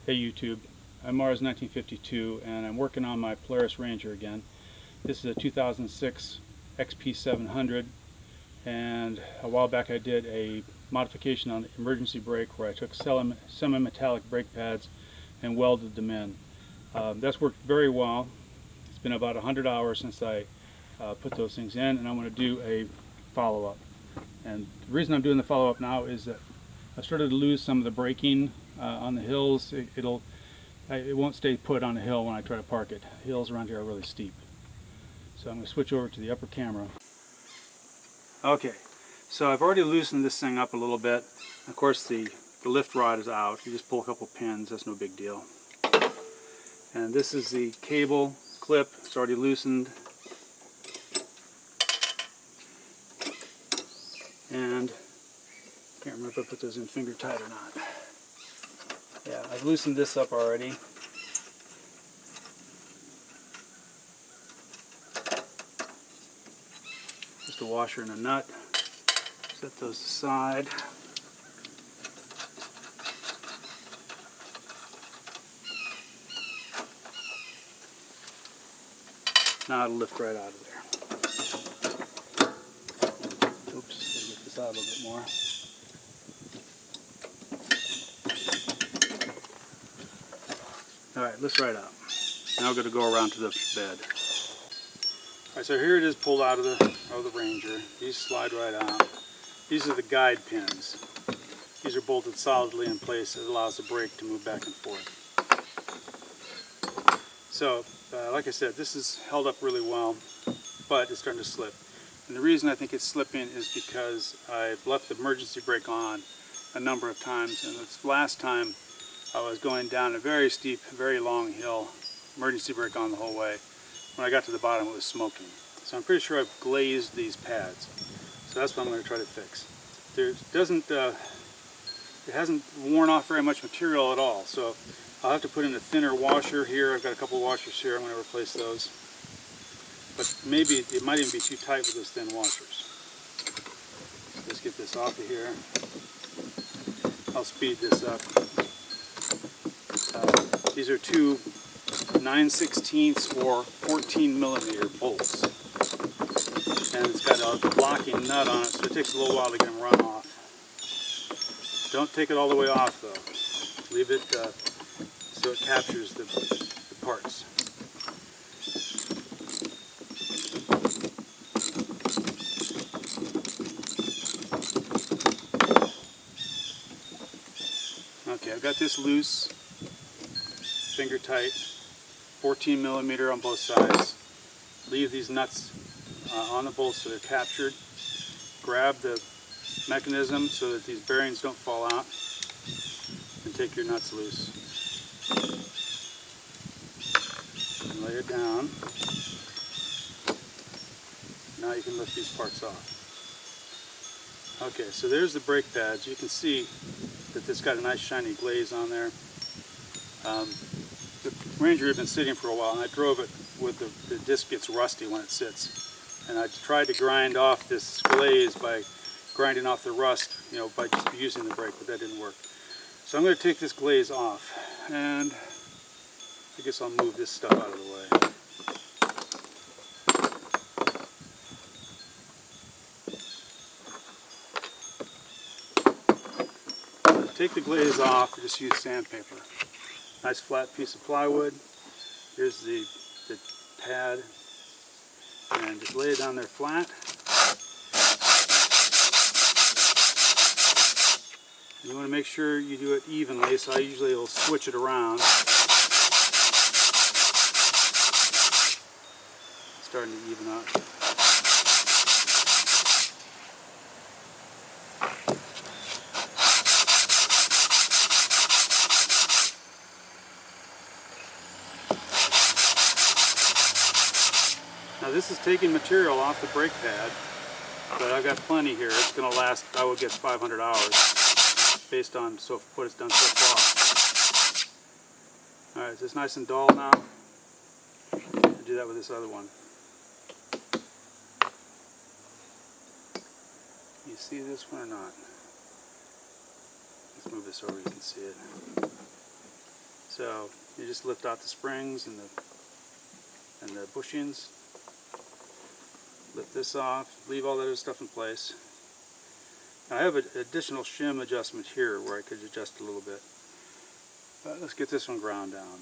Hey YouTube, I'm Mars1952 and I'm working on my Polaris Ranger again. This is a 2006 XP700, and a while back I did a modification on the emergency brake where I took semi-metallic brake pads and welded them in. That's worked very well. It's been about 100 hours since I put those things in, and I'm going to do a follow-up. And the reason I'm doing the follow-up now is that I started to lose some of the braking on the hills. It won't stay put on the hill when I try to park it. The hills around here are really steep. So I'm going to switch over to the upper camera. Okay, so I've already loosened this thing up a little bit. Of course the lift rod is out. You just pull a couple pins, that's no big deal. And this is the cable clip. It's already loosened. And I can't remember if I put those in finger tight or not. Yeah, I've loosened this up already. Just a washer and a nut. Set those aside. Now it'll lift right out of there. Oops, gotta get this out a little bit more. Alright, lifts right out. Now we're going to go around to the bed. Alright, so here it is pulled out of the Ranger. These slide right out. These are the guide pins. These are bolted solidly in place. It allows the brake to move back and forth. So, like I said, this is held up really well, but it's starting to slip. And the reason I think it's slipping is because I've left the emergency brake on a number of times, and this last time I was going down a very steep, very long hill, emergency brake on the whole way. When I got to the bottom, it was smoking. So I'm pretty sure I've glazed these pads. So that's what I'm going to try to fix. It hasn't worn off very much material at all. So I'll have to put in a thinner washer here. I've got a couple washers here. I'm going to replace those. But maybe it might even be too tight with those thin washers. Let's get this off of here. I'll speed this up. These are two 9/16 or 14mm bolts, and it's got a blocking nut on it, so it takes a little while to get them run off. Don't take it all the way off though. Leave it so it captures the parts. Okay, I've got this loose, finger tight, 14mm on both sides. Leave these nuts on the bolts so they're captured. Grab the mechanism so that these bearings don't fall out, and take your nuts loose. And lay it down. Now you can lift these parts off. Okay, so there's the brake pads. You can see that it's got a nice shiny glaze on there. The Ranger had been sitting for a while, and I drove it with the disc gets rusty when it sits. And I tried to grind off this glaze by grinding off the rust, by just using the brake, but that didn't work. So I'm going to take this glaze off, and I guess I'll move this stuff out of the way. Take the glaze off, just use sandpaper. Nice flat piece of plywood. Here's the pad, and just lay it down there flat. You want to make sure you do it evenly, so I usually will switch it around. It's starting to even up. Now this is taking material off the brake pad, but I've got plenty here. It's going to last, I would guess, 500 hours based on what it's done so far. Alright, is this nice and dull now? I'll do that with this other one. You see this one or not? Let's move this over, you can see it. So you just lift out the springs and the bushings. Lift this off, leave all that other stuff in place. Now I have an additional shim adjustment here where I could adjust a little bit. But let's get this one ground down.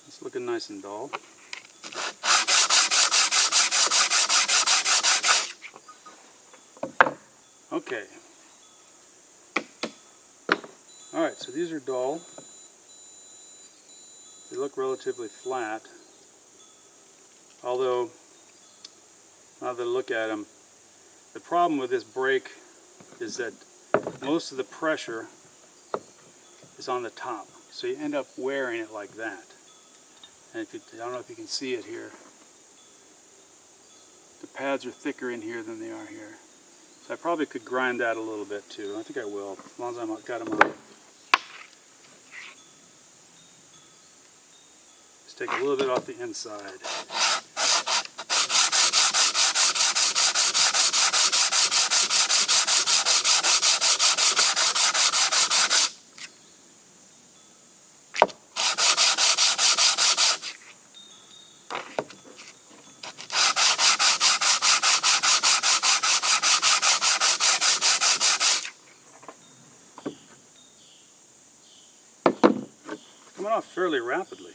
It's looking nice and dull. Okay. Alright, so these are dull. They look relatively flat. Although, now that I look at them, the problem with this brake is that most of the pressure is on the top. So you end up wearing it like that. And if you, I don't know if you can see it here. The pads are thicker in here than they are here. So I probably could grind that a little bit too. I think I will, as long as I've got them on. Just take a little bit off the inside. Coming off fairly rapidly.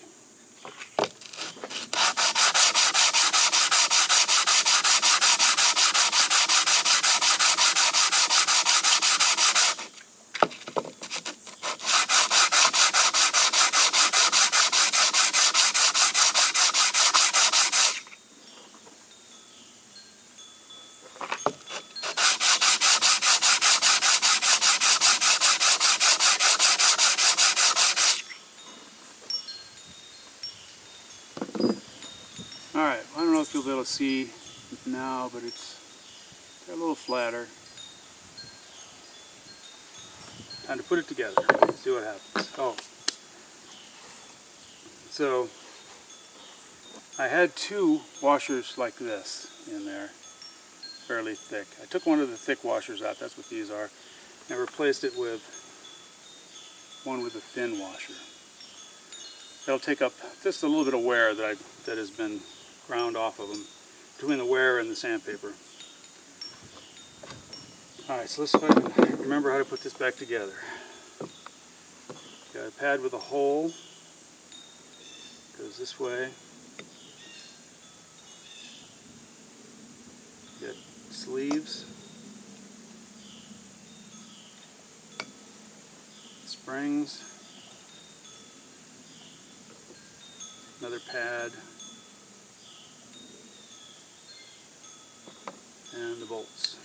Alright, I don't know if you'll be able to see now, but it's got a little flatter. Time to put it together. Let's see what happens. Oh. So, I had two washers like this in there, fairly thick. I took one of the thick washers out, that's what these are, and replaced it with one with a thin washer. That'll take up just a little bit of wear that has been ground off of them, between the wear and the sandpaper. Alright, so let's see if I can remember how to put this back together. Got a pad with a hole, goes this way. Got sleeves, springs, another pad, and the bolts.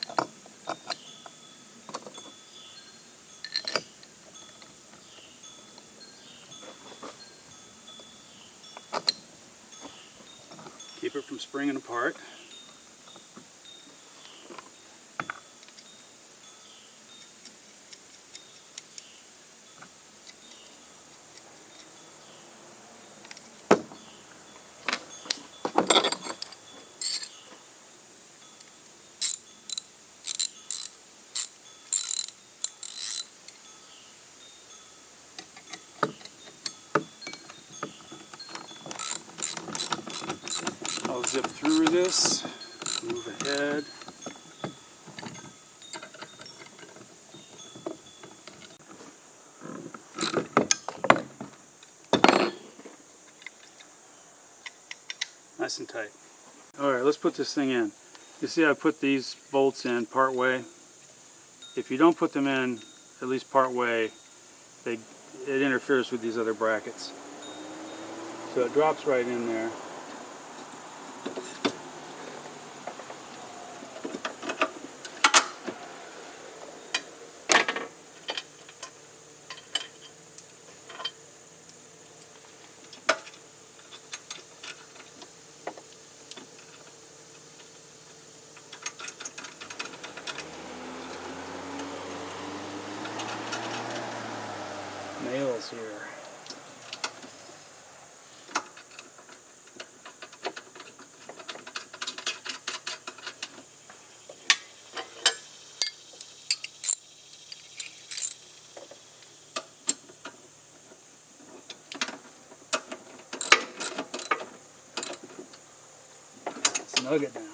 Keep it from springing apart. I'll zip through this, move ahead. Nice and tight. Alright, let's put this thing in. You see I put these bolts in part way. If you don't put them in at least part way, it interferes with these other brackets. So it drops right in there. Nails here. snug it down.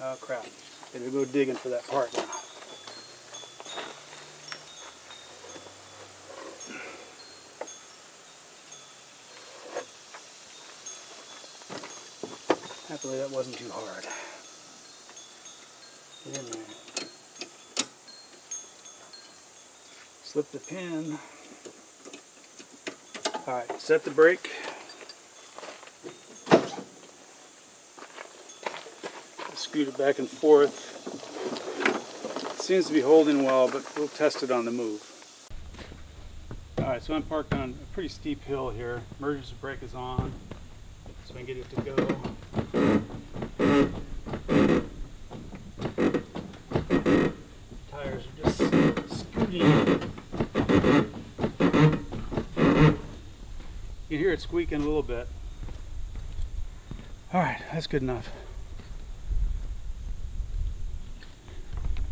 Oh crap, better go digging for that part now. Happily that wasn't too hard. Get in there. Slip the pin. Alright, set the brake. Scoot it back and forth. It seems to be holding well, but we'll test it on the move. Alright, so I'm parked on a pretty steep hill here. Emergency brake is on, so I can get it to go. Tires are just scooting. You can hear it squeaking a little bit. Alright, that's good enough.